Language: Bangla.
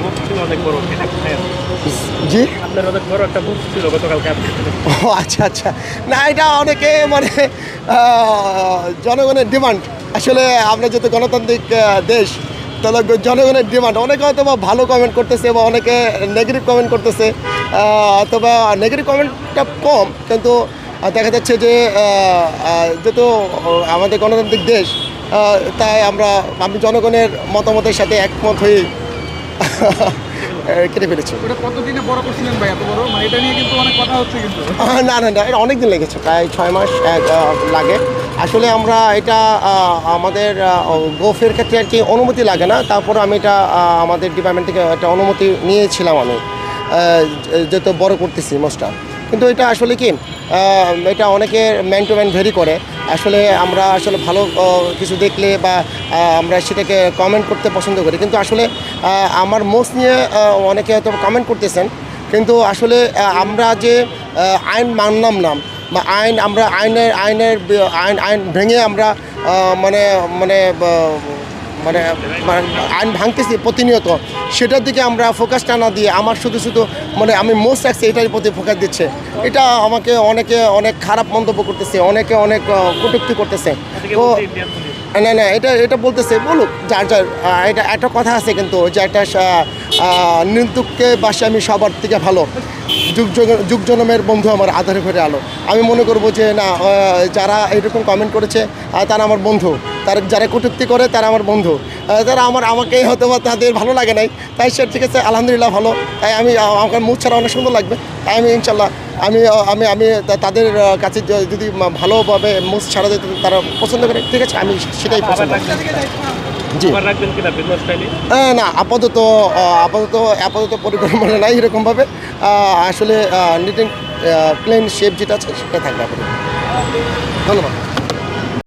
বুক ছিল অনেক বড়, এটা কোথায় আছে? জি, আপনার অনেক বড় একটা বুক ছিল গতকালকে আপনি। ও আচ্ছা আচ্ছা, না এটা অনেকে মানে জনগণের ডিমান্ড। আসলে আমরা যেহেতু গণতান্ত্রিক দেশ, তাহলে জনগণের ডিমান্ড। অনেকে হয়তো বা ভালো কমেন্ট করতেছে বা অনেকে নেগেটিভ কমেন্ট করতেছে, অথবা নেগেটিভ কমেন্টটা কম, কিন্তু দেখা যাচ্ছে যে যেহেতু আমাদের গণতান্ত্রিক দেশ, তাই আমি জনগণের মতামতের সাথে একমত হয়ে কেটে ফেলেছি। ওটা কতদিনে বড় করছিলেন ভাই, এত বড়? মানে এটা নিয়ে কিন্তু অনেক কথা হচ্ছে কিন্তু। না না না, এটা অনেক দিন লেগেছে, প্রায় 6 মাস লাগে। আসলে আমরা এটা আমাদের গোফের ক্ষেত্রে আর কি অনুমতি লাগে না, তারপর আমি এটা আমাদের ডিপার্টমেন্ট থেকে একটা অনুমতি নিয়েছিলাম আমি, যেহেতু বড় করতেছি মোষটা। কিন্তু এটা আসলে কি এটা অনেকের ম্যান টু ম্যান ভেরি করে। আসলে আমরা আসলে ভালো কিছু দেখলে বা আমরা সেটাকে কমেন্ট করতে পছন্দ করি, কিন্তু আসলে আমার মোষ নিয়ে অনেকে হয়তো কমেন্ট করতেছেন, কিন্তু আসলে আমরা যে আইন মানলাম না বা আমরা আইন ভেঙে আমরা মানে মানে মানে আইন ভাঙতেছি প্রতিনিয়ত, সেটার দিকে আমরা ফোকাসটা না দিয়ে আমার শুধু মানে আমি মোস্ট রাখছি এটার প্রতি ফোকাস দিচ্ছে। এটা আমাকে অনেকে অনেক খারাপ মন্তব্য করতেছে, অনেকে অনেক কটূক্তি করতেছে। তো না না, এটা বলতেছে বলুক, যার এটা একটা কথা আছে কিন্তু, যে একটা নিন্দুককে বাসে আমি সবার থেকে ভালো, যুগ জনমের বন্ধু আমার আধারে ঘরে আলো। আমি মনে করব যে না, যারা এরকম কমেন্ট করেছে তারা আমার বন্ধু, যারা কটূক্তি করে তারা আমার বন্ধু, তারা আমাকে হয়তো বা তাদের ভালো লাগে নাই, তাই সে ঠিক আছে আলহামদুলিল্লাহ ভালো। তাই আমার মুখ ছাড়া অনেক সুন্দর লাগবে, তাই আমি ইনশাল্লাহ আমি তাদের কাছে যদি ভালোভাবে মুখ ছাড়া দিতে তারা পছন্দ করে, ঠিক আছে, আমি সেটাই পছন্দ করি। জি, না আপাতত পরিকল্পনা নাই এরকমভাবে। আসলে নিট অ্যান্ড ক্লিন শেপ যেটা আছে সেটা থাকবে আপাতত। ধন্যবাদ।